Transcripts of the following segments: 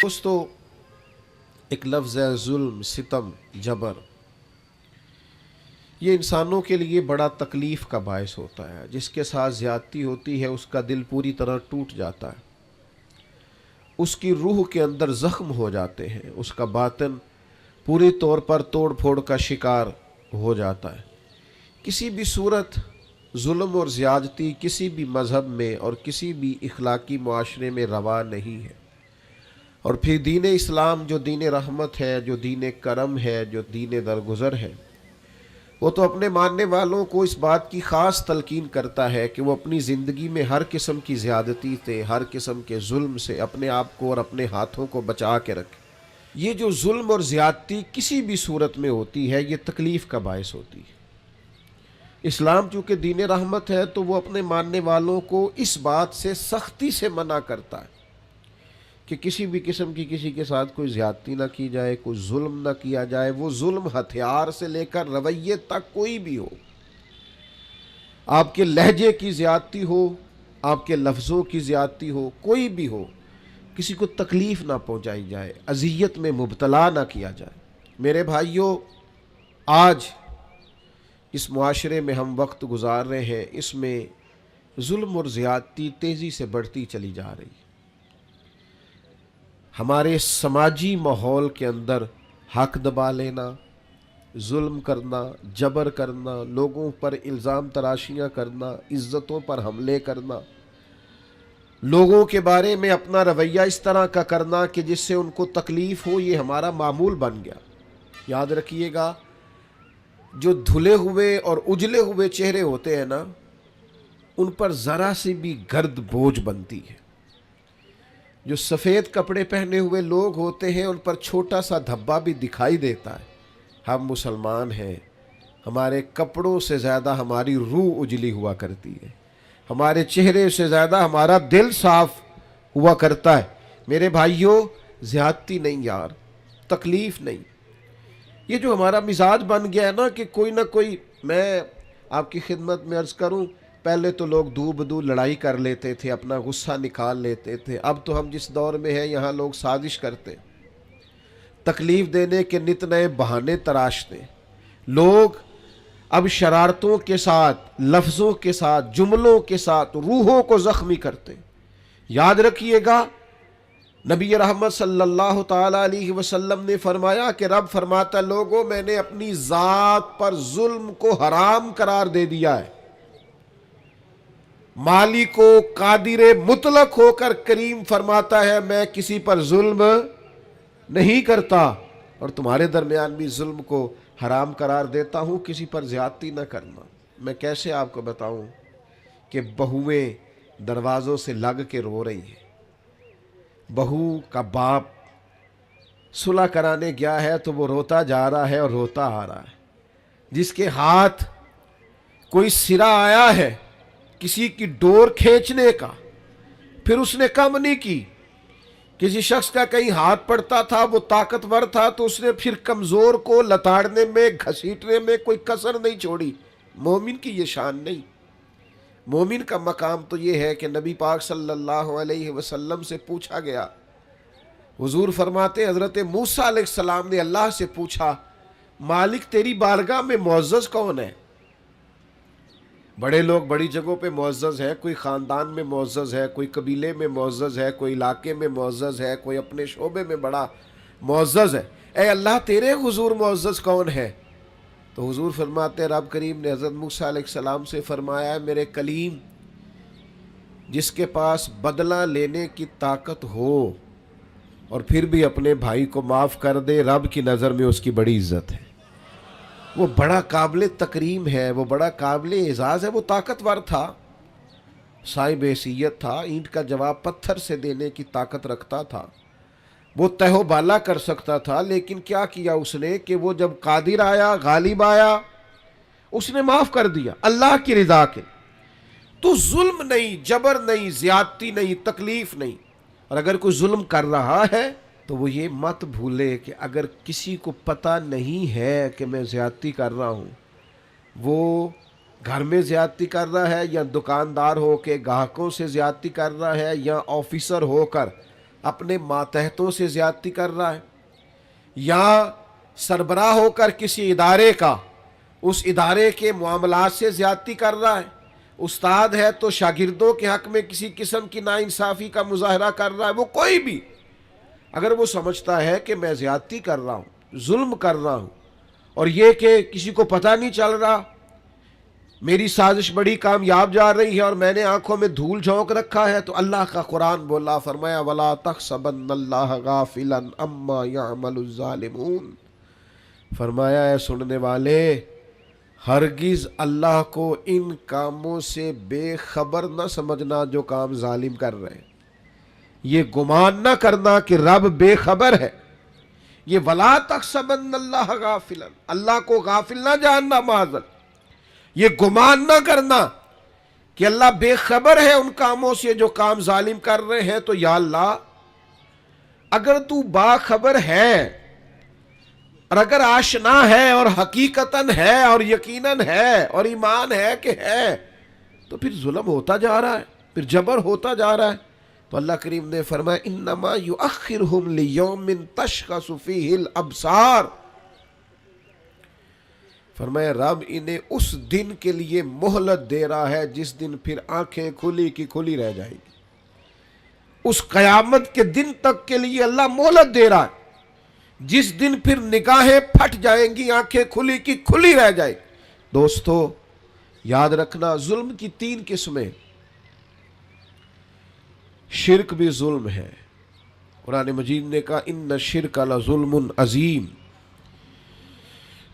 دوستو، ایک لفظ ہے ظلم، ستم، جبر. یہ انسانوں کے لیے بڑا تکلیف کا باعث ہوتا ہے. جس کے ساتھ زیادتی ہوتی ہے اس کا دل پوری طرح ٹوٹ جاتا ہے، اس کی روح کے اندر زخم ہو جاتے ہیں، اس کا باطن پوری طور پر توڑ پھوڑ کا شکار ہو جاتا ہے. کسی بھی صورت ظلم اور زیادتی کسی بھی مذہب میں اور کسی بھی اخلاقی معاشرے میں روا نہیں ہے. اور پھر دین اسلام جو دین رحمت ہے، جو دین کرم ہے، جو دین درگزر ہے، وہ تو اپنے ماننے والوں کو اس بات کی خاص تلقین کرتا ہے کہ وہ اپنی زندگی میں ہر قسم کی زیادتی سے، ہر قسم کے ظلم سے اپنے آپ کو اور اپنے ہاتھوں کو بچا کے رکھے. یہ جو ظلم اور زیادتی کسی بھی صورت میں ہوتی ہے، یہ تکلیف کا باعث ہوتی ہے. اسلام چونکہ دین رحمت ہے تو وہ اپنے ماننے والوں کو اس بات سے سختی سے منع کرتا ہے کہ کسی بھی قسم کی کسی کے ساتھ کوئی زیادتی نہ کی جائے، کوئی ظلم نہ کیا جائے. وہ ظلم ہتھیار سے لے کر رویے تک کوئی بھی ہو، آپ کے لہجے کی زیادتی ہو، آپ کے لفظوں کی زیادتی ہو، کوئی بھی ہو، کسی کو تکلیف نہ پہنچائی جائے، اذیت میں مبتلا نہ کیا جائے. میرے بھائیوں، آج اس معاشرے میں ہم وقت گزار رہے ہیں، اس میں ظلم اور زیادتی تیزی سے بڑھتی چلی جا رہی ہے. ہمارے سماجی ماحول کے اندر حق دبا لینا، ظلم کرنا، جبر کرنا، لوگوں پر الزام تراشیاں کرنا، عزتوں پر حملے کرنا، لوگوں کے بارے میں اپنا رویہ اس طرح کا کرنا کہ جس سے ان کو تکلیف ہو، یہ ہمارا معمول بن گیا. یاد رکھیے گا، جو دھلے ہوئے اور اجلے ہوئے چہرے ہوتے ہیں نا، ان پر ذرا سی بھی گرد بوجھ بنتی ہے. جو سفید کپڑے پہنے ہوئے لوگ ہوتے ہیں ان پر چھوٹا سا دھبا بھی دکھائی دیتا ہے. ہم مسلمان ہیں، ہمارے کپڑوں سے زیادہ ہماری روح اجلی ہوا کرتی ہے، ہمارے چہرے سے زیادہ ہمارا دل صاف ہوا کرتا ہے. میرے بھائیوں، زیادتی نہیں یار، تکلیف نہیں. یہ جو ہمارا مزاج بن گیا ہے نا کہ کوئی نہ کوئی، میں آپ کی خدمت میں عرض کروں، پہلے تو لوگ دو بدو لڑائی کر لیتے تھے، اپنا غصہ نکال لیتے تھے. اب تو ہم جس دور میں ہیں یہاں لوگ سازش کرتے، تکلیف دینے کے نت نئے بہانے تراشتے. لوگ اب شرارتوں کے ساتھ، لفظوں کے ساتھ، جملوں کے ساتھ روحوں کو زخمی کرتے. یاد رکھیے گا، نبی رحمت صلی اللہ تعالی علیہ وسلم نے فرمایا کہ رب فرماتا، لوگوں میں نے اپنی ذات پر ظلم کو حرام قرار دے دیا ہے. مالک و قادر مطلق ہو کر کریم فرماتا ہے میں کسی پر ظلم نہیں کرتا، اور تمہارے درمیان بھی ظلم کو حرام قرار دیتا ہوں، کسی پر زیادتی نہ کرنا. میں کیسے آپ کو بتاؤں کہ بہویں دروازوں سے لگ کے رو رہی ہیں. بہو کا باپ صلح کرانے گیا ہے تو وہ روتا جا رہا ہے اور روتا آ رہا ہے. جس کے ہاتھ کوئی سرا آیا ہے کسی کی ڈور کھینچنے کا، پھر اس نے کم نہیں کی. کسی شخص کا کہیں ہاتھ پڑتا تھا، وہ طاقتور تھا تو اس نے پھر کمزور کو لتاڑنے میں، گھسیٹنے میں کوئی کسر نہیں چھوڑی. مومن کی یہ شان نہیں. مومن کا مقام تو یہ ہے کہ نبی پاک صلی اللہ علیہ وسلم سے پوچھا گیا، حضور فرماتے حضرت موسیٰ علیہ السلام نے اللہ سے پوچھا، مالک تیری بارگاہ میں معزز کون ہے؟ بڑے لوگ بڑی جگہوں پہ معزز ہے، کوئی خاندان میں معزز ہے، کوئی قبیلے میں معزز ہے، کوئی علاقے میں معزز ہے، کوئی اپنے شعبے میں بڑا معزز ہے. اے اللہ تیرے حضور معزز کون ہے؟ تو حضور فرماتے، رب کریم نے حضرت موسیٰ علیہ السلام سے فرمایا ہے میرے کلیم، جس کے پاس بدلہ لینے کی طاقت ہو اور پھر بھی اپنے بھائی کو معاف کر دے، رب کی نظر میں اس کی بڑی عزت ہے. وہ بڑا قابل تکریم ہے، وہ بڑا قابل اعزاز ہے. وہ طاقتور تھا، صاحب حیثیت تھا، اینٹ کا جواب پتھر سے دینے کی طاقت رکھتا تھا، وہ تہ و بالا کر سکتا تھا. لیکن کیا کیا اس نے کہ وہ جب قادر آیا، غالب آیا، اس نے معاف کر دیا اللہ کی رضا کے. تو ظلم نہیں، جبر نہیں، زیادتی نہیں، تکلیف نہیں. اور اگر کوئی ظلم کر رہا ہے تو وہ یہ مت بھولے کہ اگر کسی کو پتہ نہیں ہے کہ میں زیادتی کر رہا ہوں، وہ گھر میں زیادتی کر رہا ہے یا دکاندار ہو کے گاہکوں سے زیادتی کر رہا ہے یا آفیسر ہو کر اپنے ماتحتوں سے زیادتی کر رہا ہے، یا سربراہ ہو کر کسی ادارے کا اس ادارے کے معاملات سے زیادتی کر رہا ہے، استاد ہے تو شاگردوں کے حق میں کسی قسم کی ناانصافی کا مظاہرہ کر رہا ہے، وہ کوئی بھی اگر وہ سمجھتا ہے کہ میں زیادتی کر رہا ہوں، ظلم کر رہا ہوں، اور یہ کہ کسی کو پتہ نہیں چل رہا، میری سازش بڑی کامیاب جا رہی ہے اور میں نے آنکھوں میں دھول جھونک رکھا ہے، تو اللہ کا قرآن بولا، فرمایا وَلَا تَحْسَبَنَّ اللَّهَ غَافِلًا عَمَّا يَعْمَلُ الظَّالِمُونَ، فرمایا اے سننے والے، ہرگز اللہ کو ان کاموں سے بے خبر نہ سمجھنا جو کام ظالم کر رہے ہیں، یہ گمان نہ کرنا کہ رب بے خبر ہے، یہ وَلَا تَحْسَبَنَّ اللَّهَ غَافِلًا، اللہ کو غافل نہ جاننا، معاذ، یہ گمان نہ کرنا کہ اللہ بے خبر ہے ان کاموں سے جو کام ظالم کر رہے ہیں، تو یا اللہ اگر تو باخبر ہے اور اگر آشنا ہے اور حقیقتاً ہے اور یقیناً ہے اور ایمان ہے کہ ہے، تو پھر ظلم ہوتا جا رہا ہے، پھر جبر ہوتا جا رہا ہے۔ تو اللہ کریم نے فرمایا انما یؤخرہم لیوم تشخص فیہ الابصار، فرمایا رب انہیں اس دن کے لیے مہلت دے رہا ہے جس دن پھر آنکھیں کھلی کی کھلی رہ جائیں گی، اس قیامت کے دن تک کے لیے اللہ مہلت دے رہا ہے جس دن پھر نگاہیں پھٹ جائیں گی، آنکھیں کھلی کی کھلی رہ جائیں گی۔ دوستو یاد رکھنا، ظلم کی 3 قسمیں، شرک بھی ظلم ہے، قرآن مجید نے کہا ان الشرک لظلم عظیم،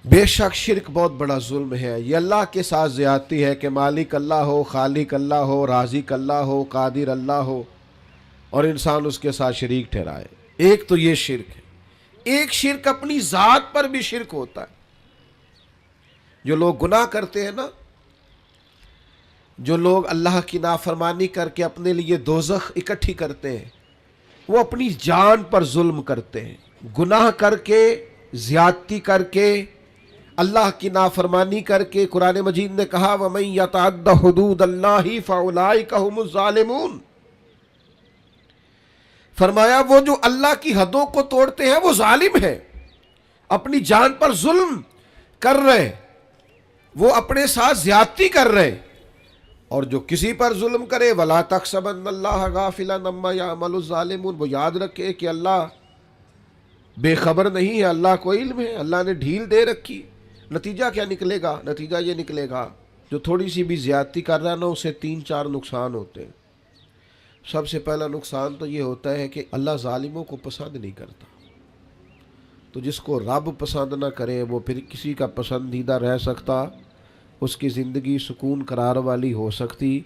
بے شک شرک بہت بڑا ظلم ہے، یہ اللہ کے ساتھ زیادتی ہے کہ مالک اللہ ہو، خالق اللہ ہو، رازق اللہ ہو، قادر اللہ ہو، اور انسان اس کے ساتھ شریک ٹھہرائے۔ ایک تو یہ شرک ہے، ایک شرک اپنی ذات پر بھی شرک ہوتا ہے، جو لوگ گناہ کرتے ہیں نا، جو لوگ اللہ کی نافرمانی کر کے اپنے لیے دوزخ اکٹھی کرتے ہیں، وہ اپنی جان پر ظلم کرتے ہیں، گناہ کر کے، زیادتی کر کے، اللہ کی نافرمانی کر کے۔ قرآن مجید نے کہا وَمَن يَتَعَدَّ حُدُودَ اللَّهِ فَأُولَٰئِكَ هُمُ الظَّالِمُونَ، فرمایا وہ جو اللہ کی حدوں کو توڑتے ہیں وہ ظالم ہیں، اپنی جان پر ظلم کر رہے، وہ اپنے ساتھ زیادتی کر رہے۔ اور جو کسی پر ظلم کرے وَلَا تَحْسَبَنَّ اللَّهَ غَافِلًا عَمَّا يَعْمَلُ الظَّالِمُونَ، وہ یاد رکھے کہ اللہ بے خبر نہیں ہے، اللہ کو علم ہے، اللہ نے ڈھیل دے رکھی۔ نتیجہ کیا نکلے گا؟ نتیجہ یہ نکلے گا جو تھوڑی سی بھی زیادتی کر رہا ہے نا، اسے 3-4 نقصان ہوتے ہیں۔ سب سے پہلا نقصان تو یہ ہوتا ہے کہ اللہ ظالموں کو پسند نہیں کرتا، تو جس کو رب پسند نہ کرے وہ پھر کسی کا پسندیدہ رہ سکتا، اس کی زندگی سکون قرار والی ہو سکتی۔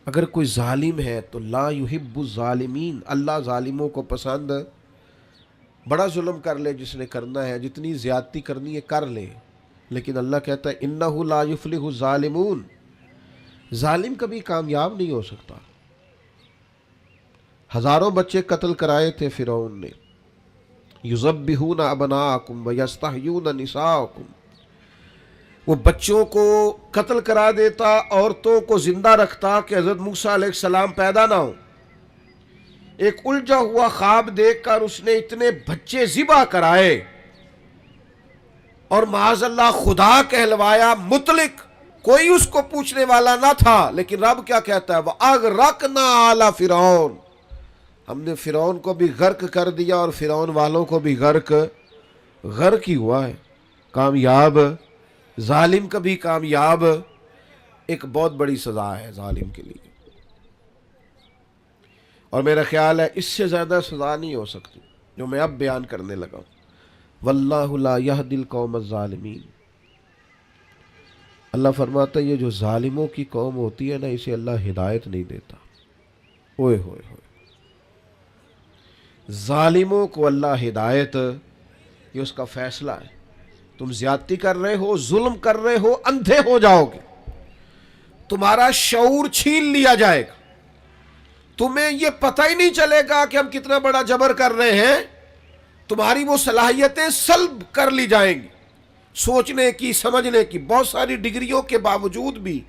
اگر کوئی ظالم ہے تو لا یحب الظالمین، اللہ ظالموں کو پسند، بڑا ظلم کر لے جس نے کرنا ہے، جتنی زیادتی کرنی ہے کر لے، لیکن اللہ کہتا ہے انہ لا یفلح الظالمون، ظالم کبھی کامیاب نہیں ہو سکتا۔ ہزاروں بچے قتل کرائے تھے فرعون نے، یذبحون ابناءکم ویستحیون نساءکم، وہ بچوں کو قتل کرا دیتا، عورتوں کو زندہ رکھتا کہ حضرت موسیٰ علیہ السلام پیدا نہ ہو۔ ایک الجھا ہوا خواب دیکھ کر اس نے اتنے بچے ذبح کرائے اور معاذ اللہ خدا کہلوایا، مطلق، کوئی اس کو پوچھنے والا نہ تھا، لیکن رب کیا کہتا ہے وَأَغْرَقْنَا آلَ فِرْعَوْنَ، ہم نے فرعون کو بھی غرق کر دیا اور فرعون والوں کو بھی غرق ہی ہوا ہے۔ کامیاب ظالم کبھی کامیاب، ایک بہت بڑی سزا ہے ظالم کے لیے، اور میرا خیال ہے اس سے زیادہ سزا نہیں ہو سکتی جو میں اب بیان کرنے لگا ہوں۔ واللہ لا یہدی القوم الظالمین، اللہ فرماتا ہے یہ جو ظالموں کی قوم ہوتی ہے نا، اسے اللہ ہدایت نہیں دیتا۔ اوئے ہوئے ہوئے، ظالموں کو اللہ ہدایت، یہ اس کا فیصلہ ہے۔ تم زیادتی کر رہے ہو، ظلم کر رہے ہو، اندھے ہو جاؤ گے، تمہارا شعور چھین لیا جائے گا، تمہیں یہ پتہ ہی نہیں چلے گا کہ ہم کتنا بڑا جبر کر رہے ہیں، تمہاری وہ صلاحیتیں سلب کر لی جائیں گی، سوچنے کی، سمجھنے کی۔ بہت ساری ڈگریوں کے باوجود بھی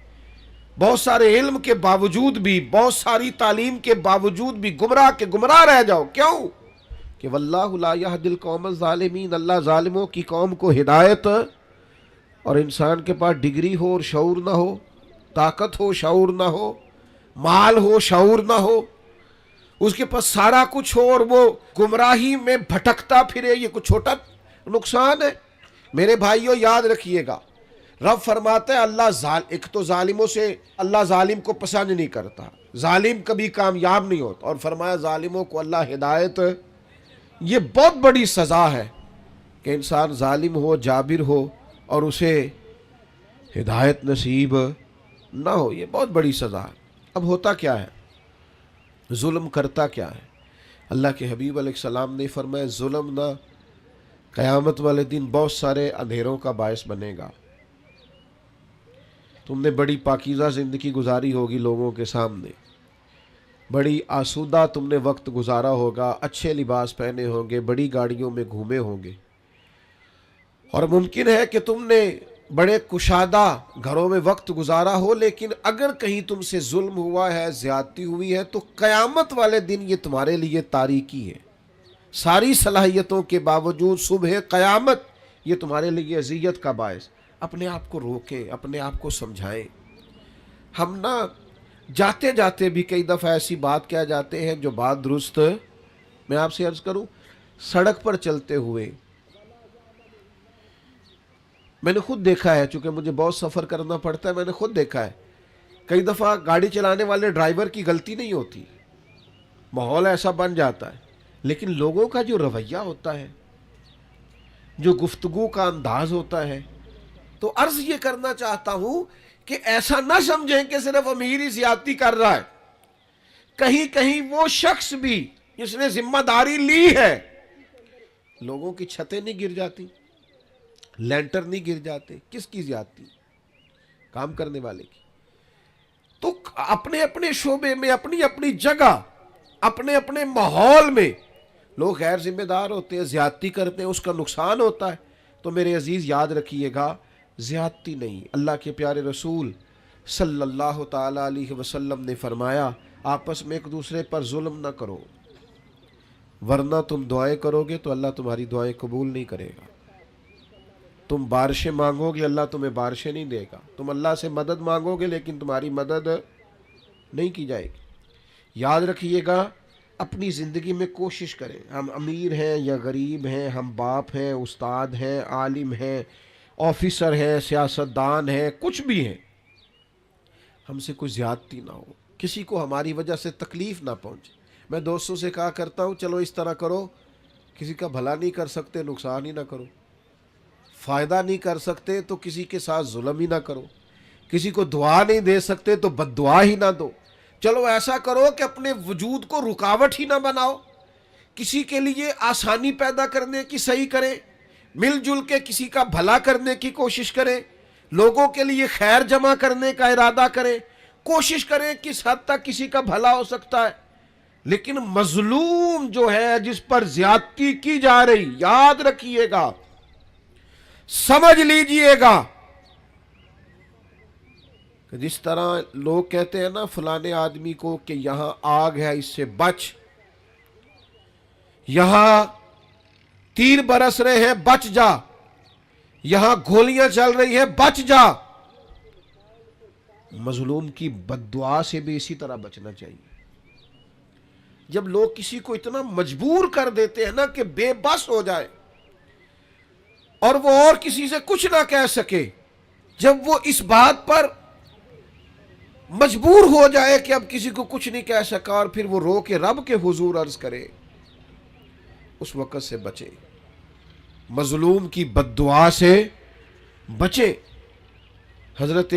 بہت سارے علم کے باوجود بھی، بہت ساری تعلیم کے باوجود بھی گمراہ کے گمراہ رہ جاؤ. کیوں؟ کہ واللہ لا یہدی القوم الظالمین، اللہ ظالموں کی قوم کو ہدایت. اور انسان کے پاس ڈگری ہو اور شعور نہ ہو، طاقت ہو شعور نہ ہو، مال ہو شعور نہ ہو، اس کے پاس سارا کچھ ہو اور وہ گمراہی میں بھٹکتا پھرے، یہ کچھ چھوٹا نقصان ہے؟ میرے بھائیوں یاد رکھیے گا، رب فرماتا ہے اللہ ایک تو ظالموں سے اللہ ظالم کو پسند نہیں کرتا، ظالم کبھی کامیاب نہیں ہوتا، اور فرمایا ظالموں کو اللہ ہدایت. یہ بہت بڑی سزا ہے کہ انسان ظالم ہو، جابر ہو اور اسے ہدایت نصیب نہ ہو. یہ بہت بڑی سزا ہے. اب ہوتا کیا ہے؟ ظلم کرتا کیا ہے؟ اللہ کے حبیب علیہ السلام نے فرمایا ظلم نہ قیامت والے دن بہت سارے اندھیروں کا باعث بنے گا. تم نے بڑی پاکیزہ زندگی گزاری ہوگی لوگوں کے سامنے، بڑی آسودہ تم نے وقت گزارا ہوگا، اچھے لباس پہنے ہوں گے، بڑی گاڑیوں میں گھومے ہوں گے، اور ممکن ہے کہ تم نے بڑے کشادہ گھروں میں وقت گزارا ہو، لیکن اگر کہیں تم سے ظلم ہوا ہے، زیادتی ہوئی ہے، تو قیامت والے دن یہ تمہارے لیے تاریکی ہے. ساری صلاحیتوں کے باوجود صبح قیامت یہ تمہارے لیے اذیت کا باعث. اپنے آپ کو روکیں، اپنے آپ کو سمجھائیں. ہم نہ جاتے جاتے بھی کئی دفعہ ایسی بات کہہ جاتے ہیں جو بات درست. میں آپ سے عرض کروں، سڑک پر چلتے ہوئے میں نے خود دیکھا ہے، چونکہ مجھے بہت سفر کرنا پڑتا ہے، میں نے خود دیکھا ہے کئی دفعہ گاڑی چلانے والے ڈرائیور کی غلطی نہیں ہوتی، ماحول ایسا بن جاتا ہے، لیکن لوگوں کا جو رویہ ہوتا ہے، جو گفتگو کا انداز ہوتا ہے. تو عرض یہ کرنا چاہتا ہوں کہ ایسا نہ سمجھیں کہ صرف امیر ہی زیادتی کر رہا ہے. کہیں کہیں وہ شخص بھی جس نے ذمہ داری لی ہے، لوگوں کی چھتیں نہیں گر جاتی، لینٹر نہیں گر جاتے. کس کی زیادتی؟ کام کرنے والے کی. تو اپنے اپنے شعبے میں، اپنی اپنی جگہ، اپنے اپنے ماحول میں لوگ غیر ذمہ دار ہوتے ہیں، زیادتی کرتے ہیں، اس کا نقصان ہوتا ہے. تو میرے عزیز یاد رکھیے گا، زیادتی نہیں. اللہ کے پیارے رسول صلی اللہ تعالی علیہ وسلم نے فرمایا آپس میں ایک دوسرے پر ظلم نہ کرو، ورنہ تم دعائیں کرو گے تو اللہ تمہاری دعائیں قبول نہیں کرے گا. تم بارشیں مانگو گے، اللہ تمہیں بارشیں نہیں دے گا. تم اللہ سے مدد مانگو گے لیکن تمہاری مدد نہیں کی جائے گی. یاد رکھیے گا، اپنی زندگی میں کوشش کریں، ہم امیر ہیں یا غریب ہیں، ہم باپ ہیں، استاد ہیں، عالم ہیں، آفیسر ہیں، سیاستدان ہیں، کچھ بھی ہیں، ہم سے کوئی زیادتی نہ ہو، کسی کو ہماری وجہ سے تکلیف نہ پہنچے. میں دوستوں سے کہا کرتا ہوں چلو اس طرح کرو، کسی کا بھلا نہیں کر سکتے نقصان ہی نہ کرو، فائدہ نہیں کر سکتے تو کسی کے ساتھ ظلم ہی نہ کرو، کسی کو دعا نہیں دے سکتے تو بد دعا ہی نہ دو. چلو ایسا کرو کہ اپنے وجود کو رکاوٹ ہی نہ بناؤ، کسی کے لیے آسانی پیدا کرنے کی صحیح کریں، مل جل کے کسی کا بھلا کرنے کی کوشش کریں، لوگوں کے لیے خیر جمع کرنے کا ارادہ کریں، کوشش کریں کس حد تک کسی کا بھلا ہو سکتا ہے. لیکن مظلوم جو ہے، جس پر زیادتی کی جا رہی، یاد رکھیے گا، سمجھ لیجئے گا کہ جس طرح لوگ کہتے ہیں نا فلانے آدمی کو کہ یہاں آگ ہے اس سے بچ، یہاں تیر برس رہے ہیں بچ جا، یہاں گولیاں چل رہی ہیں بچ جا. مظلوم کی بد دعا سے بھی اسی طرح بچنا چاہیے. جب لوگ کسی کو اتنا مجبور کر دیتے ہیں نا کہ بے بس ہو جائے اور وہ اور کسی سے کچھ نہ کہہ سکے، جب وہ اس بات پر مجبور ہو جائے کہ اب کسی کو کچھ نہیں کہہ سکا اور پھر وہ رو کے رب کے حضور عرض کرے، اس وقت سے بچے، مظلوم کی بد دعا سے بچے. حضرت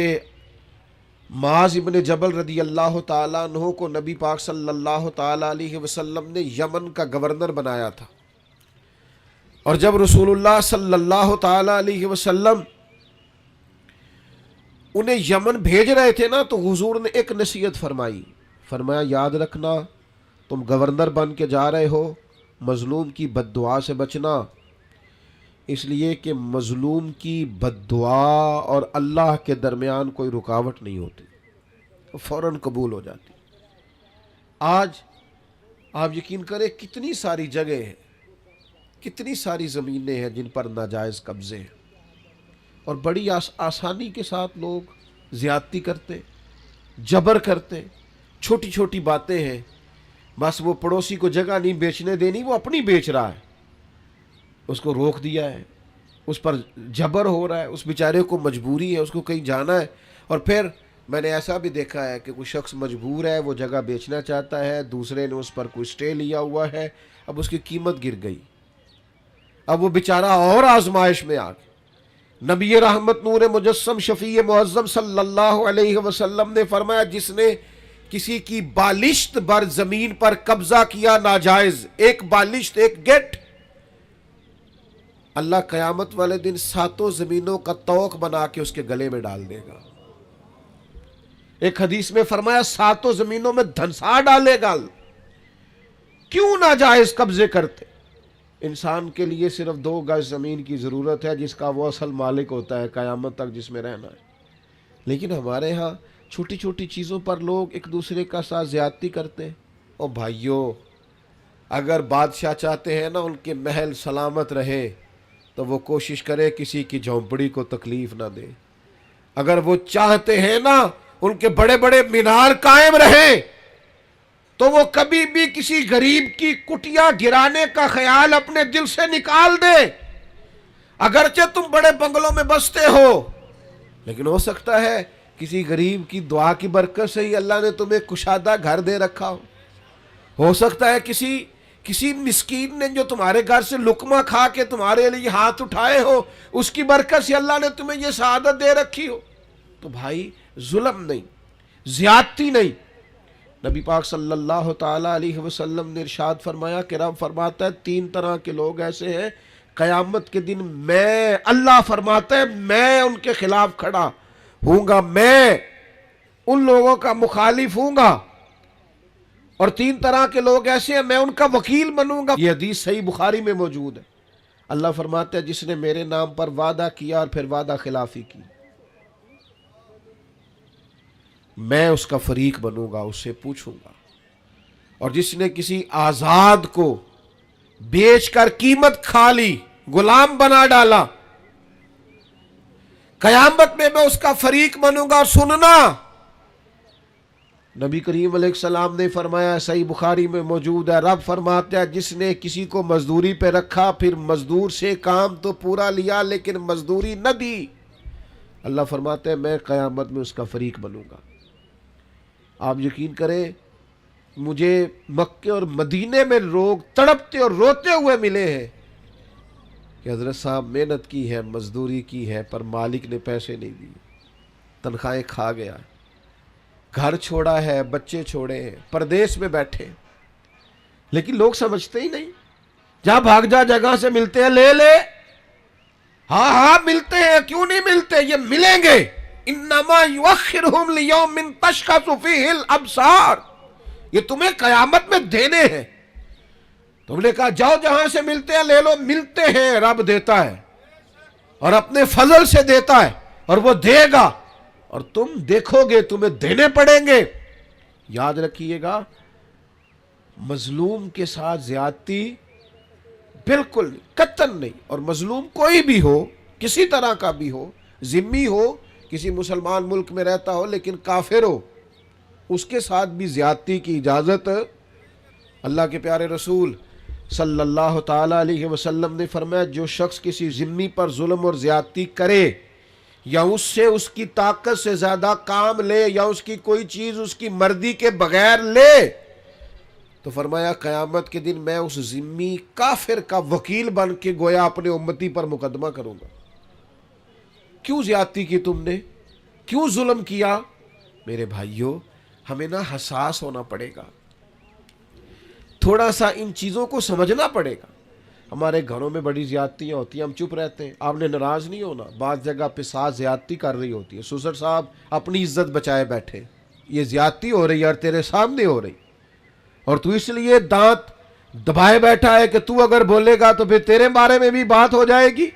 معاذ ابن جبل رضی اللہ تعالیٰ عنہ کو نبی پاک صلی اللہ تعالیٰ علیہ وسلم نے یمن کا گورنر بنایا تھا، اور جب رسول اللہ صلی اللہ تعالیٰ علیہ وسلم انہیں یمن بھیج رہے تھے نا، تو حضور نے ایک نصیحت فرمائی، فرمایا یاد رکھنا تم گورنر بن کے جا رہے ہو، مظلوم کی بد دعا سے بچنا، اس لیے کہ مظلوم کی بد دعا اور اللہ کے درمیان کوئی رکاوٹ نہیں ہوتی. فوراً قبول ہو جاتی۔ آج آپ یقین کریں کتنی ساری جگہ ہیں، کتنی ساری زمینیں ہیں جن پر ناجائز قبضے ہیں، اور بڑی آسانی کے ساتھ لوگ زیادتی کرتے، جبر کرتے، چھوٹی چھوٹی باتیں ہیں، بس وہ پڑوسی کو جگہ نہیں بیچنے دینی، وہ اپنی بیچ رہا ہے، اس کو روک دیا ہے، اس پر جبر ہو رہا ہے، اس بیچارے کو مجبوری ہے، اس کو کہیں جانا ہے، اور پھر میں نے ایسا بھی دیکھا ہے کہ کوئی شخص مجبور ہے، وہ جگہ بیچنا چاہتا ہے، دوسرے نے اس پر کوئی سٹے لیا ہوا ہے، اب اس کی قیمت گر گئی، اب وہ بیچارہ اور آزمائش میں آ گیا۔ نبی رحمت نور مجسم شفیع معظم صلی اللہ علیہ وسلم نے فرمایا جس نے کسی کی بالشت بر زمین پر قبضہ کیا ناجائز، ایک بالشت، ایک گٹ، اللہ قیامت والے دن 7 زمینوں کا طوق بنا کے اس کے گلے میں ڈال دے گا۔ ایک حدیث میں فرمایا 7 زمینوں میں دھنسا ڈالے گا۔ کیوں ناجائز قبضے کرتے؟ انسان کے لیے صرف 2 گز زمین کی ضرورت ہے جس کا وہ اصل مالک ہوتا ہے قیامت تک، جس میں رہنا ہے، لیکن ہمارے ہاں چھوٹی چھوٹی چیزوں پر لوگ ایک دوسرے کا ساتھ زیادتی کرتے ہیں۔ اور بھائیوں، اگر بادشاہ چاہتے ہیں نا ان کے محل سلامت رہے تو وہ کوشش کرے کسی کی جھونپڑی کو تکلیف نہ دے۔ اگر وہ چاہتے ہیں نا ان کے بڑے بڑے مینار قائم رہیں تو وہ کبھی بھی کسی غریب کی کٹیا گرانے کا خیال اپنے دل سے نکال دے۔ اگرچہ تم بڑے بنگلوں میں بستے ہو، لیکن ہو سکتا ہے کسی غریب کی دعا کی برکت سے ہی اللہ نے تمہیں کشادہ گھر دے رکھا ہو سکتا ہے کسی مسکین نے جو تمہارے گھر سے لقمہ کھا کے تمہارے لیے ہاتھ اٹھائے ہو، اس کی برکت سے اللہ نے تمہیں یہ سعادت دے رکھی ہو۔ تو بھائی ظلم نہیں، زیادتی نہیں۔ نبی پاک صلی اللہ تعالی علیہ وسلم نے ارشاد فرمایا کہ رب فرماتا ہے 3 طرح کے لوگ ایسے ہیں قیامت کے دن میں، اللہ فرماتا ہے میں ان کے خلاف کھڑا ہوں گا، میں ان لوگوں کا مخالف ہوں گا، اور 3 طرح کے لوگ ایسے ہیں میں ان کا وکیل بنوں گا۔ یہ حدیث صحیح بخاری میں موجود ہے۔ اللہ فرماتا ہے جس نے میرے نام پر وعدہ کیا اور پھر وعدہ خلافی کی، میں اس کا فریق بنوں گا، اس سے پوچھوں گا۔ اور جس نے کسی آزاد کو بیچ کر قیمت کھا لی، غلام بنا ڈالا، قیامت میں اس کا فریق بنوں گا۔ اور سننا، نبی کریم علیہ السلام نے فرمایا، صحیح بخاری میں موجود ہے، رب فرماتا ہے جس نے کسی کو مزدوری پہ رکھا پھر مزدور سے کام تو پورا لیا لیکن مزدوری نہ دی، اللہ فرماتا ہے میں قیامت میں اس کا فریق بنوں گا۔ آپ یقین کریں مجھے مکے اور مدینے میں لوگ تڑپتے اور روتے ہوئے ملے ہیں کہ حضرت صاحب محنت کی ہے، مزدوری کی ہے، پر مالک نے پیسے نہیں دیے، تنخواہیں کھا گیا، گھر چھوڑا ہے، بچے چھوڑے ہیں، پردیس میں بیٹھے، لیکن لوگ سمجھتے ہی نہیں۔ جہاں بھاگ جا جگہ سے ملتے ہیں لے لے، ہاں ملتے ہیں، کیوں نہیں ملتے، یہ ملیں گے۔ انما یؤخرہم لیوم تشخص فیہ الابصار، یہ تمہیں قیامت میں دینے ہیں۔ تم نے کہا جاؤ جہاں سے ملتے ہیں لے لو، ملتے ہیں، رب دیتا ہے اور اپنے فضل سے دیتا ہے، اور وہ دے گا اور تم دیکھو گے تمہیں دینے پڑیں گے۔ یاد رکھیے گا مظلوم کے ساتھ زیادتی بالکل نہیں، قطعاً نہیں۔ اور مظلوم کوئی بھی ہو، کسی طرح کا بھی ہو، ذمی ہو، کسی مسلمان ملک میں رہتا ہو لیکن کافر ہو، اس کے ساتھ بھی زیادتی کی اجازت اللہ کے پیارے رسول صلی اللہ تعالی علیہ وسلم نے فرمایا جو شخص کسی ذمی پر ظلم اور زیادتی کرے یا اس سے اس کی طاقت سے زیادہ کام لے یا اس کی کوئی چیز اس کی مرضی کے بغیر لے، تو فرمایا قیامت کے دن میں اس ذمی کافر کا وکیل بن کے گویا اپنے امتی پر مقدمہ کروں گا۔ کیوں زیادتی کی تم نے؟ کیوں ظلم کیا؟ میرے بھائیوں ہمیں نا حساس ہونا پڑے گا، تھوڑا سا ان چیزوں کو سمجھنا پڑے گا۔ ہمارے گھروں میں بڑی زیادتیاں ہوتی ہیں، ہم چپ رہتے ہیں، آپ نے ناراض نہیں ہونا، بعض جگہ پہ ساس زیادتی کر رہی ہوتی ہے، سسر صاحب اپنی عزت بچائے بیٹھے، یہ زیادتی ہو رہی ہے اور تیرے سامنے ہو رہی، اور تو اس لیے دانت دبائے بیٹھا ہے کہ تو اگر بولے گا تو پھر تیرے بارے میں بھی بات ہو جائے گی،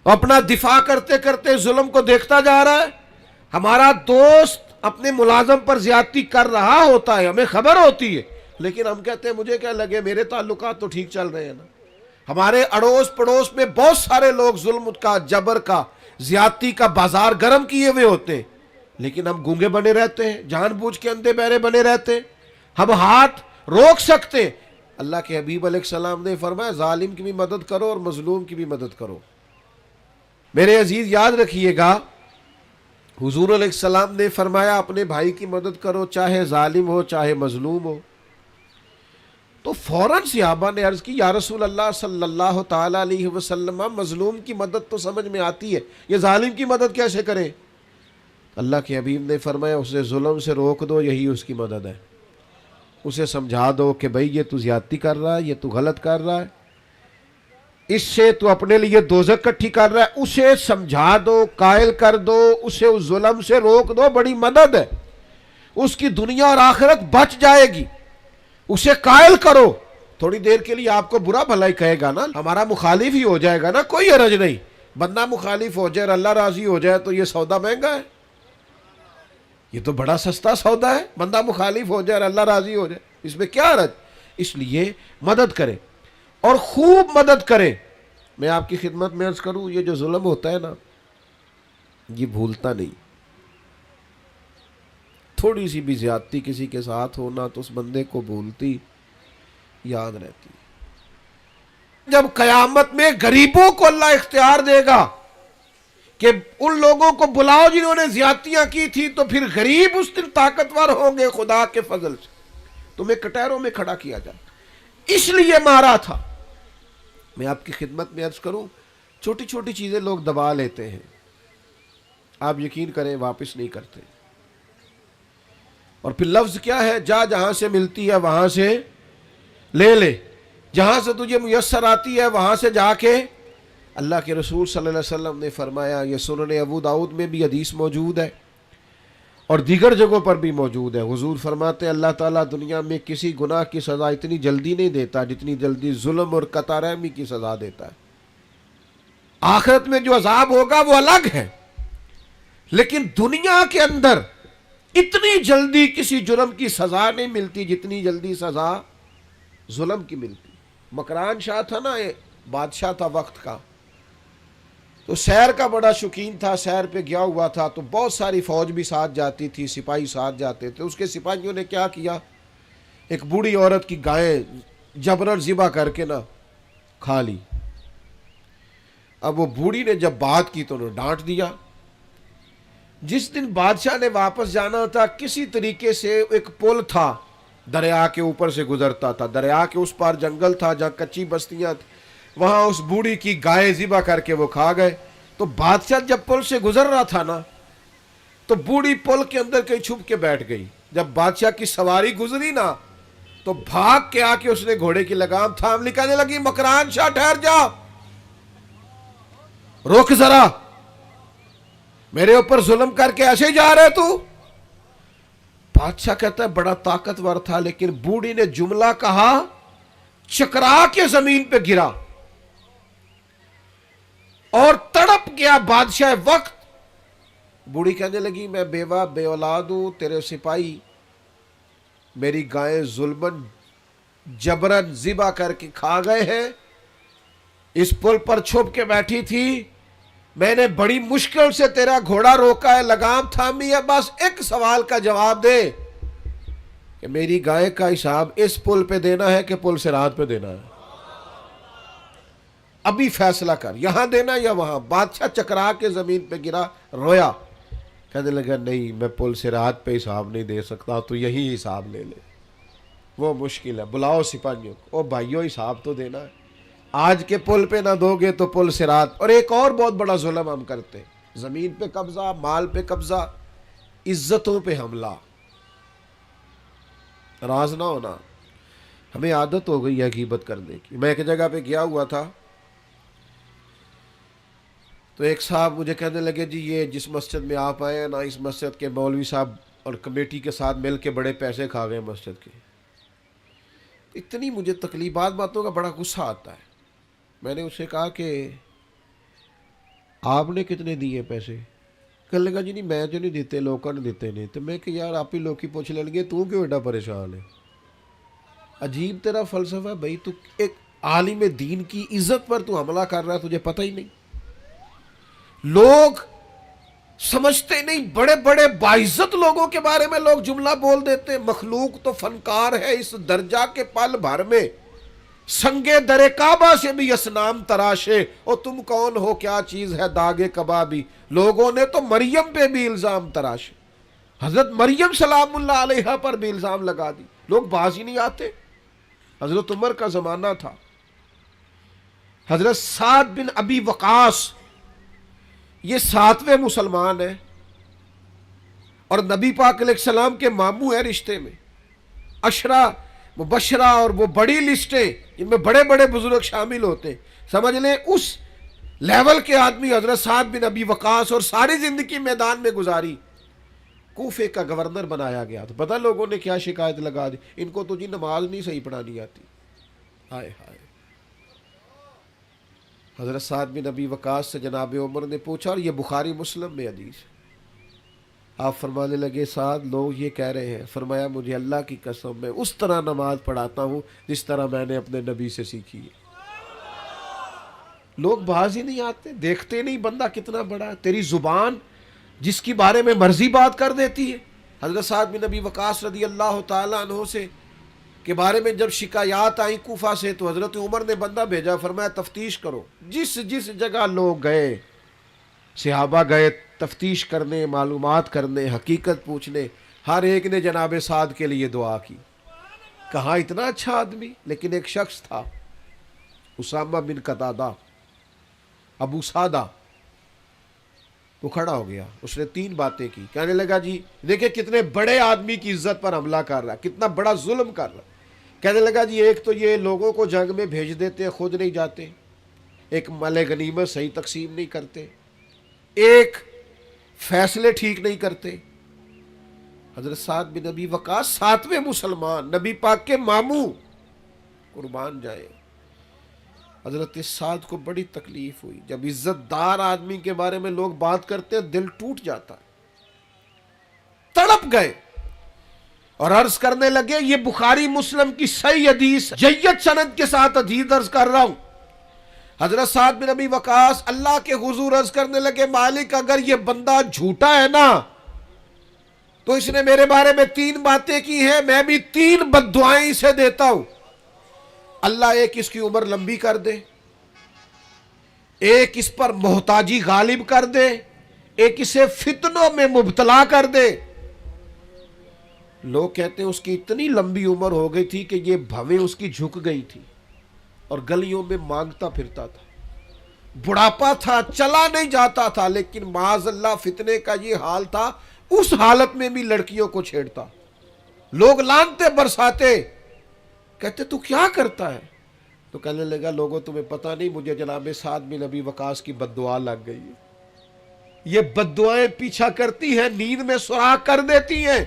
اپنا دفاع کرتے کرتے ظلم کو دیکھتا جا رہا ہے۔ ہمارا دوست اپنے ملازم پر زیادتی کر رہا ہوتا ہے، ہمیں خبر ہوتی ہے، لیکن ہم کہتے ہیں مجھے کیا لگے، میرے تعلقات تو ٹھیک چل رہے ہیں نا۔ ہمارے اڑوس پڑوس میں بہت سارے لوگ ظلم کا، جبر کا، زیادتی کا بازار گرم کیے ہوئے ہوتے ہیں، لیکن ہم گونگے بنے رہتے ہیں، جان بوجھ کے اندھے بہرے بنے رہتے ہیں۔ ہم ہاتھ روک سکتے ہیں۔ اللہ کے حبیب علیہ السلام نے فرمایا ظالم کی بھی مدد کرو اور مظلوم کی بھی مدد کرو۔ میرے عزیز یاد رکھیے گا، حضور علیہ السلام نے فرمایا اپنے بھائی کی مدد کرو، چاہے ظالم ہو چاہے مظلوم ہو۔ تو فوراً صحابہ نے عرض کی یا رسول اللہ صلی اللہ تعالیٰ علیہ وسلم، مظلوم کی مدد تو سمجھ میں آتی ہے، یہ ظالم کی مدد کیسے کرے؟ اللہ کے حبیب نے فرمایا اسے ظلم سے روک دو، یہی اس کی مدد ہے۔ اسے سمجھا دو کہ بھئی یہ تو زیادتی کر رہا ہے، یہ تو غلط کر رہا ہے، اس سے تو اپنے لیے دوزخ کٹھی کر رہا ہے، اسے سمجھا دو، قائل کر دو، اسے اس ظلم سے روک دو، بڑی مدد ہے، اس کی دنیا اور آخرت بچ جائے گی۔ اسے قائل کرو، تھوڑی دیر کے لیے آپ کو برا بھلا ہی کہے گا نا، ہمارا مخالف ہی ہو جائے گا نا، کوئی حرج نہیں۔ بندہ مخالف ہو جائے اور اللہ راضی ہو جائے تو یہ سودا مہنگا ہے، یہ تو بڑا سستا سودا ہے، بندہ مخالف ہو جائے اور اللہ راضی ہو جائے، اس میں کیا حرج؟ اس لیے مدد کرے اور خوب مدد کرے۔ میں آپ کی خدمت میں عرض کروں، یہ جو ظلم ہوتا ہے نا، یہ بھولتا نہیں۔ تھوڑی سی بھی زیادتی کسی کے ساتھ ہونا تو اس بندے کو بھولتی یاد رہتی۔ جب قیامت میں غریبوں کو اللہ اختیار دے گا کہ ان لوگوں کو بلاؤ جنہوں نے زیادتیاں کی تھی، تو پھر غریب اس دن طاقتور ہوں گے خدا کے فضل سے، تمہیں کٹہروں میں کھڑا کیا جائے، اس لیے مارا تھا۔ میں آپ کی خدمت میں عرض کروں، چھوٹی چھوٹی چیزیں لوگ دبا لیتے ہیں، آپ یقین کریں واپس نہیں کرتے، اور پھر لفظ کیا ہے، جا جہاں سے ملتی ہے وہاں سے لے لے، جہاں سے تجھے میسر آتی ہے وہاں سے جا کے۔ اللہ کے رسول صلی اللہ علیہ وسلم نے فرمایا، یہ سنن ابو داؤد میں بھی حدیث موجود ہے اور دیگر جگہوں پر بھی موجود ہے، حضور فرماتے ہیں اللہ تعالیٰ دنیا میں کسی گناہ کی سزا اتنی جلدی نہیں دیتا جتنی جلدی ظلم اور قطع رحمی کی سزا دیتا ہے۔ آخرت میں جو عذاب ہوگا وہ الگ ہے، لیکن دنیا کے اندر اتنی جلدی کسی جرم کی سزا نہیں ملتی جتنی جلدی سزا ظلم کی ملتی۔ مکران شاہ تھا نا، بادشاہ تھا وقت کا، تو سیر کا بڑا شوقین تھا، سیر پہ گیا ہوا تھا، تو بہت ساری فوج بھی ساتھ جاتی تھی، سپاہی ساتھ جاتے تھے۔ اس کے سپاہیوں نے کیا کیا، ایک بوڑھی عورت کی گائے جبرن ذبح کر کے نا کھا لی۔ اب وہ بوڑھی نے جب بات کی تو انہوں نے ڈانٹ دیا۔ جس دن بادشاہ نے واپس جانا تھا، کسی طریقے سے ایک پل تھا، دریا کے اوپر سے گزرتا تھا، دریا کے اس پار جنگل تھا جہاں کچی بستیاں تھیں، وہاں اس بوڑھی کی گائے ذبح کر کے وہ کھا گئے۔ تو بادشاہ جب پل سے گزر رہا تھا نا، تو بوڑھی پل کے اندر کہیں چھپ کے بیٹھ گئی۔ جب بادشاہ کی سواری گزری نا، تو بھاگ کے آ کے اس نے گھوڑے کی لگام تھام لی، کہنے لگی مکران شاہ ٹھہر جا، رک ذرا، میرے اوپر ظلم کر کے ایسے جا رہے تو؟ بادشاہ کہتا ہے بڑا طاقتور تھا، لیکن بوڑھی نے جملہ کہا، چکرا کے زمین پہ گرا اور تڑپ گیا بادشاہ وقت۔ بوڑھی کہنے لگی میں بیوہ بے اولاد ہوں، تیرے سپاہی میری گائیں ظلمن جبرن ذبح کر کے کھا گئے ہیں، اس پل پر چھپ کے بیٹھی تھی، میں نے بڑی مشکل سے تیرا گھوڑا روکا ہے، لگام تھامی ہے، بس ایک سوال کا جواب دے کہ میری گائے کا حساب اس پل پہ دینا ہے کہ پل صراط پہ دینا ہے، ابھی فیصلہ کر، یہاں دینا یا وہاں۔ بادشاہ چکرا کے زمین پہ گرا، رویا، کہنے لگا نہیں میں پل صراط پہ حساب نہیں دے سکتا، تو یہی حساب لے لے، وہ مشکل ہے، بلاؤ سپاہیوں کو، او بھائیو حساب تو دینا ہے، آج کے پل پہ نہ دو گے تو پل صراط۔ اور ایک اور بہت بڑا ظلم ہم کرتے ہیں، زمین پہ قبضہ، مال پہ قبضہ، عزتوں پہ حملہ، راز نہ ہونا۔ ہمیں عادت ہو گئی ہے غیبت کرنے کی۔ میں ایک جگہ پہ گیا ہوا تھا، تو ایک صاحب مجھے کہنے لگے جی یہ جس مسجد میں آپ آئے ہیں نا، اس مسجد کے مولوی صاحب اور کمیٹی کے ساتھ مل کے بڑے پیسے کھا گئے مسجد کے۔ اتنی مجھے تکلیفات باتوں کا بڑا غصہ آتا ہے۔ میں نے اسے کہا کہ آپ نے کتنے دیے پیسے؟ کہنے لگا جی نہیں میں تو نہیں دیتے لوگوں نے دیتے نہیں. تو میں کہ یار آپ ہی لوگ کی پوچھ لیں گے تو کیوں ایڈا پریشان ہے. عجیب تیرا فلسفہ بھائی, تو ایک عالم دین کی عزت پر تو حملہ کر رہا ہے, تجھے پتہ ہی نہیں. لوگ سمجھتے نہیں, بڑے بڑے باعزت لوگوں کے بارے میں لوگ جملہ بول دیتے. مخلوق تو فنکار ہے اس درجہ کے پل بھر میں, سنگے در کعبہ سے بھی اسنام تراشے, اور تم کون ہو کیا چیز ہے داغے کبابی. لوگوں نے تو مریم پہ بھی الزام تراشے, حضرت مریم سلام اللہ علیہا پر بھی الزام لگا دی. لوگ باز ہی نہیں آتے. حضرت عمر کا زمانہ تھا, حضرت سعد بن ابی وقاص یہ 7ویں مسلمان ہیں اور نبی پاک علیہ السلام کے ماموں ہیں رشتے میں. عشرہ مبشرہ اور وہ بڑی لسٹیں جن میں بڑے بڑے بزرگ شامل ہوتے ہیں, سمجھ لیں اس لیول کے آدمی حضرت سعد بن ابی وقاص, اور ساری زندگی میدان میں گزاری. کوفے کا گورنر بنایا گیا تو پتہ لوگوں نے کیا شکایت لگا دی, ان کو تو جی نماز نہیں صحیح پڑھانی آتی. ہائے ہائے. حضرت سعد بن ابی وقاص سے جناب عمر نے پوچھا, اور یہ بخاری مسلم میں حدیث. آپ فرمانے لگے سعد لوگ یہ کہہ رہے ہیں. فرمایا مجھے اللہ کی قسم میں اس طرح نماز پڑھاتا ہوں جس طرح میں نے اپنے نبی سے سیکھی ہے. لوگ باز ہی نہیں آتے, دیکھتے نہیں بندہ کتنا بڑا ہے. تیری زبان جس کی بارے میں مرضی بات کر دیتی ہے. حضرت سعد بن ابی وقاص رضی اللہ تعالیٰ عنہ سے کے بارے میں جب شکایات آئیں کوفہ سے, تو حضرت عمر نے بندہ بھیجا, فرمایا تفتیش کرو. جس جس جگہ لوگ گئے, صحابہ گئے تفتیش کرنے, معلومات کرنے, حقیقت پوچھنے, ہر ایک نے جناب سعد کے لیے دعا کی. کہاں اتنا اچھا آدمی. لیکن ایک شخص تھا اسامہ بن قتادہ, ابو سعدہ, وہ کھڑا ہو گیا. اس نے 3 باتیں کی. کہنے لگا جی دیکھیں کتنے بڑے آدمی کی عزت پر حملہ کر رہا ہے, کتنا بڑا ظلم کر رہا ہے. کہنے لگا جی ایک تو یہ لوگوں کو جنگ میں بھیج دیتے, خود نہیں جاتے. ایک مال غنیمت صحیح تقسیم نہیں کرتے. ایک فیصلے ٹھیک نہیں کرتے. حضرت سعد بن ابی وقاص 7ویں مسلمان, نبی پاک کے ماموں, قربان جائے. حضرت سعد کو بڑی تکلیف ہوئی. جب عزت دار آدمی کے بارے میں لوگ بات کرتے ہیں دل ٹوٹ جاتا ہے. تڑپ گئے اور عرض کرنے لگے, یہ بخاری مسلم کی صحیح حدیث جید سند کے ساتھ حدیث عرض کر رہا ہوں. حضرت سعد بن ابی وقاص اللہ کے حضور عرض کرنے لگے, مالک اگر یہ بندہ جھوٹا ہے نا تو اس نے میرے بارے میں 3 باتیں کی ہیں, میں بھی 3 بد دعائیں اسے دیتا ہوں. اللہ ایک اس کی عمر لمبی کر دے, ایک اس پر محتاجی غالب کر دے, ایک اسے فتنوں میں مبتلا کر دے. لوگ کہتے ہیں اس کی اتنی لمبی عمر ہو گئی تھی کہ یہ بھویں اس کی جھک گئی تھی اور گلیوں میں مانگتا پھرتا تھا. بڑھاپا تھا, چلا نہیں جاتا تھا, لیکن معاذ اللہ فتنے کا یہ حال تھا, اس حالت میں بھی لڑکیوں کو چھیڑتا. لوگ لانتے برساتے, کہتے تو کیا کرتا ہے. تو کہنے لگا لوگوں تمہیں پتہ نہیں, مجھے جناب سعد بن ابی وقاص کی بد دعا لگ گئی ہے. یہ بد دعائیں پیچھا کرتی ہیں, نیند میں سراغ کر دیتی ہیں.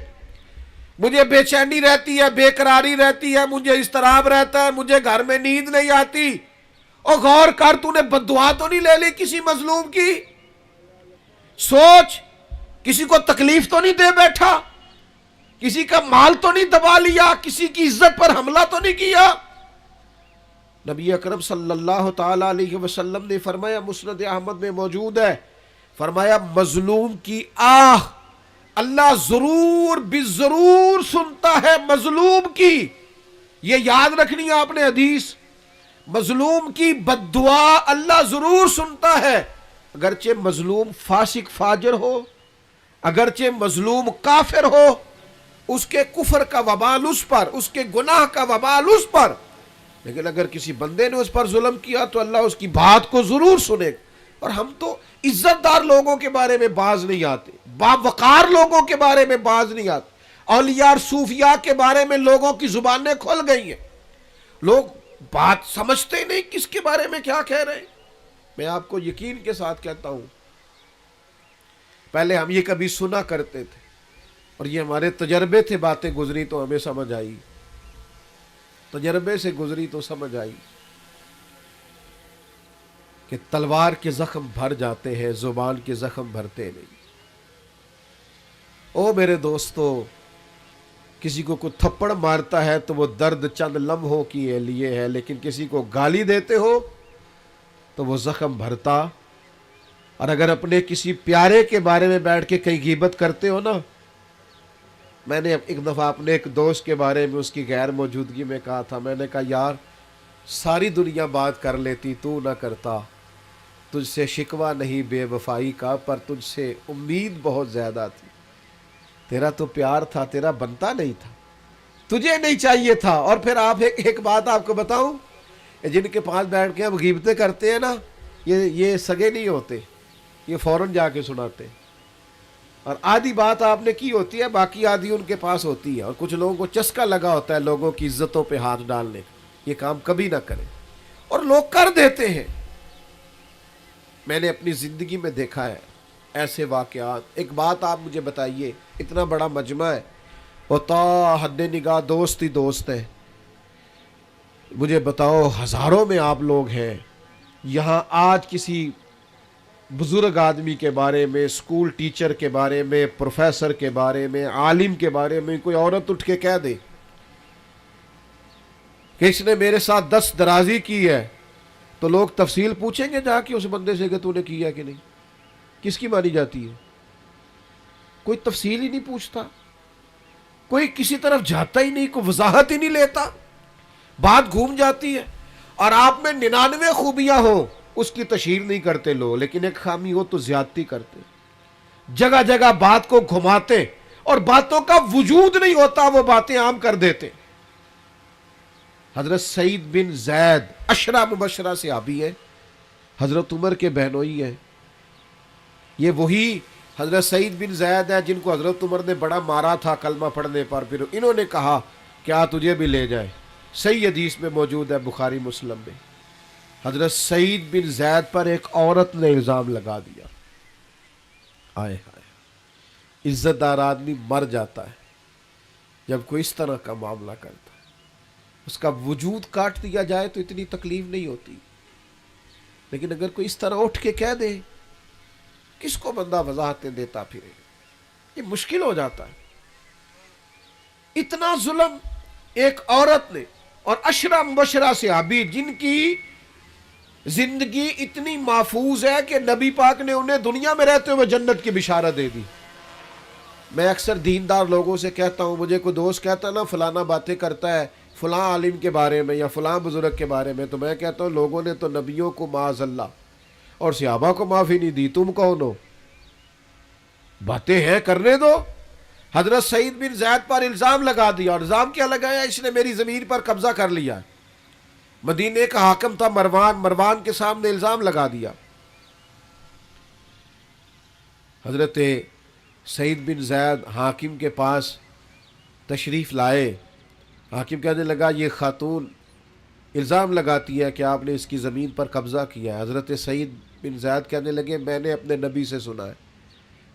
مجھے بے چینی رہتی ہے, بے قراری رہتی ہے, مجھے اضطراب رہتا ہے, مجھے گھر میں نیند نہیں آتی. اور غور کر, تو نے بد دعا تو نہیں لے لی کسی مظلوم کی. سوچ, کسی کو تکلیف تو نہیں دے بیٹھا, کسی کا مال تو نہیں دبا لیا, کسی کی عزت پر حملہ تو نہیں کیا. نبی اکرم صلی اللہ تعالی علیہ وسلم نے فرمایا, مسند احمد میں موجود ہے, فرمایا مظلوم کی آہ اللہ ضرور ضرور سنتا ہے. مظلوم کی, یہ یاد رکھنی ہے آپ نے حدیث, مظلوم کی بد دعا اللہ ضرور سنتا ہے. اگرچہ مظلوم فاسق فاجر ہو, اگرچہ مظلوم کافر ہو, اس کے کفر کا وبال اس پر, اس کے گناہ کا وبال اس پر, لیکن اگر کسی بندے نے اس پر ظلم کیا تو اللہ اس کی بات کو ضرور سنے. اور ہم تو عزت دار لوگوں کے بارے میں باز نہیں آتے, باوقار لوگوں کے بارے میں باز نہیں آتے. اولیاء اور صوفیاء کے بارے میں لوگوں کی زبانیں کھل گئی ہیں, لوگ بات سمجھتے نہیں کس کے بارے میں کیا کہہ رہے ہیں. میں آپ کو یقین کے ساتھ کہتا ہوں, پہلے ہم یہ کبھی سنا کرتے تھے اور یہ ہمارے تجربے تھے, باتیں گزری تو ہمیں سمجھ آئی, تجربے سے گزری تو سمجھ آئی کہ تلوار کے زخم بھر جاتے ہیں, زبان کے زخم بھرتے نہیں. او میرے دوستو، کسی کو کوئی تھپڑ مارتا ہے تو وہ درد چند لمحوں کے لیے ہے، لیکن کسی کو گالی دیتے ہو تو وہ زخم بھرتا۔ اور اگر اپنے کسی پیارے کے بارے میں بیٹھ کے کئی غیبت کرتے ہو نا، میں نے ایک دفعہ اپنے ایک دوست کے بارے میں اس کی غیر موجودگی میں کہا تھا، میں نے کہا یار ساری دنیا بات کر لیتی، تو نہ کرتا، تجھ سے شکوہ نہیں بے وفائی کا، پر تجھ سے امید بہت زیادہ تھی، تیرا تو پیار تھا، تیرا بنتا نہیں تھا، تجھے نہیں چاہیے تھا۔ اور پھر آپ ایک بات آپ کو بتاؤں، جن کے پاس بیٹھ کے ہم غیبتیں کرتے ہیں نا، یہ سگے نہیں ہوتے، یہ فوراً جا کے سناتے ہیں، اور آدھی بات آپ نے کی ہوتی ہے، باقی آدھی ان کے پاس ہوتی ہے، اور کچھ لوگوں کو چسکا لگا ہوتا ہے لوگوں کی عزتوں پہ ہاتھ ڈالنے کا، یہ کام کبھی نہ کریں، اور لوگ کر دیتے ہیں۔ میں نے اپنی زندگی میں دیکھا ہے ایسے واقعات۔ ایک بات آپ مجھے بتائیے، اتنا بڑا مجمع ہے، وہ تا حد نگاہ دوست ہی دوست ہیں، مجھے بتاؤ ہزاروں میں آپ لوگ ہیں، یہاں آج کسی بزرگ آدمی کے بارے میں، اسکول ٹیچر کے بارے میں، پروفیسر کے بارے میں، عالم کے بارے میں کوئی عورت اٹھ کے کہہ دے کہ اس نے میرے ساتھ 10 درازی کی ہے، تو لوگ تفصیل پوچھیں گے جا کے اس بندے سے کہ تو نے کیا کہ نہیں، کس کی مانی جاتی ہے؟ کوئی تفصیل ہی نہیں پوچھتا، کوئی کسی طرف جاتا ہی نہیں، کوئی وضاحت ہی نہیں لیتا، بات گھوم جاتی ہے۔ اور آپ میں 99 خوبیاں ہوں، اس کی تشہیر نہیں کرتے لوگ، لیکن ایک خامی ہو تو زیادتی کرتے، جگہ جگہ بات کو گھماتے، اور باتوں کا وجود نہیں ہوتا، وہ باتیں عام کر دیتے۔ حضرت سعید بن زید عشرہ مبشرہ سے آبی ہے، حضرت عمر کے بہنوئی ہیں، یہ وہی حضرت سعید بن زید ہے جن کو حضرت عمر نے بڑا مارا تھا کلمہ پڑھنے پر، پھر انہوں نے کہا کیا تجھے بھی لے جائے، صحیح حدیث میں موجود ہے بخاری مسلم میں۔ حضرت سعید بن زید پر ایک عورت نے الزام لگا دیا، آئے ہائے، عزت دار آدمی مر جاتا ہے جب کوئی اس طرح کا معاملہ کرتا ہے، اس کا وجود کاٹ دیا جائے تو اتنی تکلیف نہیں ہوتی، لیکن اگر کوئی اس طرح اٹھ کے کہہ دے، کس کو بندہ وضاحتیں دیتا پھرے، یہ مشکل ہو جاتا ہے۔ اتنا ظلم ایک عورت نے، اور عشرہ مبشرہ صحابی جن کی زندگی اتنی محفوظ ہے کہ نبی پاک نے انہیں دنیا میں رہتے ہوئے جنت کی بشارت دے دی۔ میں اکثر دیندار لوگوں سے کہتا ہوں، مجھے کوئی دوست کہتا نا فلانا باتیں کرتا ہے فلاں عالم کے بارے میں یا فلاں بزرگ کے بارے میں، تو میں کہتا ہوں لوگوں نے تو نبیوں کو معاذ اللہ اور صحابہ کو معافی نہیں دی، تم کون ہو؟ باتیں ہیں کرنے دو۔ حضرت سعید بن زید پر الزام لگا دیا، اور الزام کیا لگایا؟ اس نے میری زمین پر قبضہ کر لیا۔ مدینے کا حاکم تھا مروان کے سامنے الزام لگا دیا۔ حضرت سعید بن زید حاکم کے پاس تشریف لائے، حاکم کہنے لگا یہ خاتون الزام لگاتی ہے کہ آپ نے اس کی زمین پر قبضہ کیا ہے۔ حضرت سعید بن زید کہنے لگے میں نے اپنے نبی سے سنا ہے،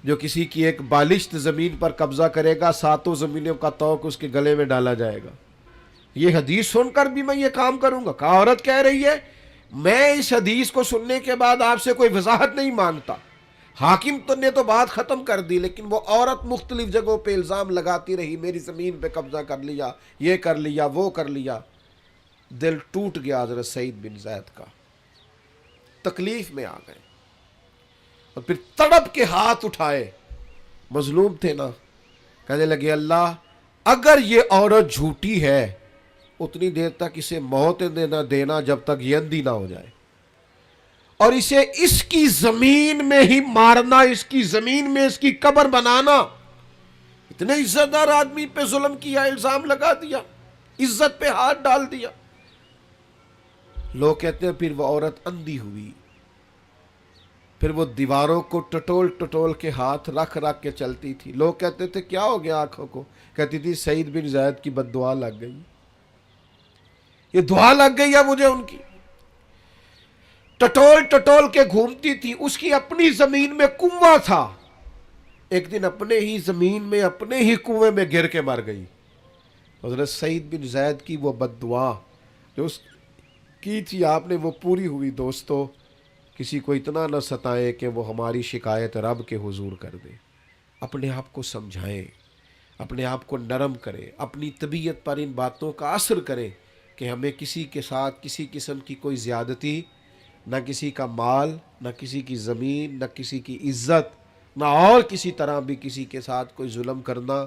جو کسی کی ایک بالشت زمین پر قبضہ کرے گا 7 زمینوں کا توق اس کے گلے میں ڈالا جائے گا، یہ حدیث سن کر بھی میں یہ کام کروں گا؟ کہا عورت کہہ رہی ہے میں اس حدیث کو سننے کے بعد آپ سے کوئی وضاحت نہیں مانگتا۔ حاکم نے تو بات ختم کر دی، لیکن وہ عورت مختلف جگہوں پہ الزام لگاتی رہی، میری زمین پہ قبضہ کر لیا، یہ کر لیا، وہ کر لیا۔ دل ٹوٹ گیا حضرت سعید بن زید کا، تکلیف میں آ گئے، اور پھر تڑپ کے ہاتھ اٹھائے، مظلوم تھے نا، کہنے لگے اللہ اگر یہ عورت جھوٹی ہے اتنی دیر تک اسے موت نہ دینا جب تک یہ اندھی نہ ہو جائے، اور اسے اس کی زمین میں ہی مارنا، اس کی زمین میں اس کی قبر بنانا۔ اتنے عزت دار آدمی پہ ظلم کیا، الزام لگا دیا، عزت پہ ہاتھ ڈال دیا۔ لوگ کہتے ہیں پھر وہ عورت اندھی ہوئی، پھر وہ دیواروں کو ٹٹول ٹٹول کے ہاتھ رکھ رکھ کے چلتی تھی۔ لوگ کہتے تھے کیا ہو گیا آنکھوں کو؟ کہتی تھی سعید بن زید کی بد دعا لگ گئی، یہ دعا لگ گئی ہے مجھے ان کی۔ ٹٹول ٹٹول کے گھومتی تھی، اس کی اپنی زمین میں کنواں تھا، ایک دن اپنے ہی زمین میں اپنے ہی کنویں میں گر کے مر گئی۔ حضرت سعید بن زید کی وہ بد دعا جو اس کی تھی آپ نے وہ پوری ہوئی۔ دوستو کسی کو اتنا نہ ستائے کہ وہ ہماری شکایت رب کے حضور کر دے۔ اپنے آپ کو سمجھائیں، اپنے آپ کو نرم کریں، اپنی طبیعت پر ان باتوں کا اثر کریں کہ ہمیں کسی کے ساتھ کسی قسم کی کوئی زیادتی، نہ کسی کا مال، نہ کسی کی زمین، نہ کسی کی عزت، نہ اور کسی طرح بھی کسی کے ساتھ کوئی ظلم کرنا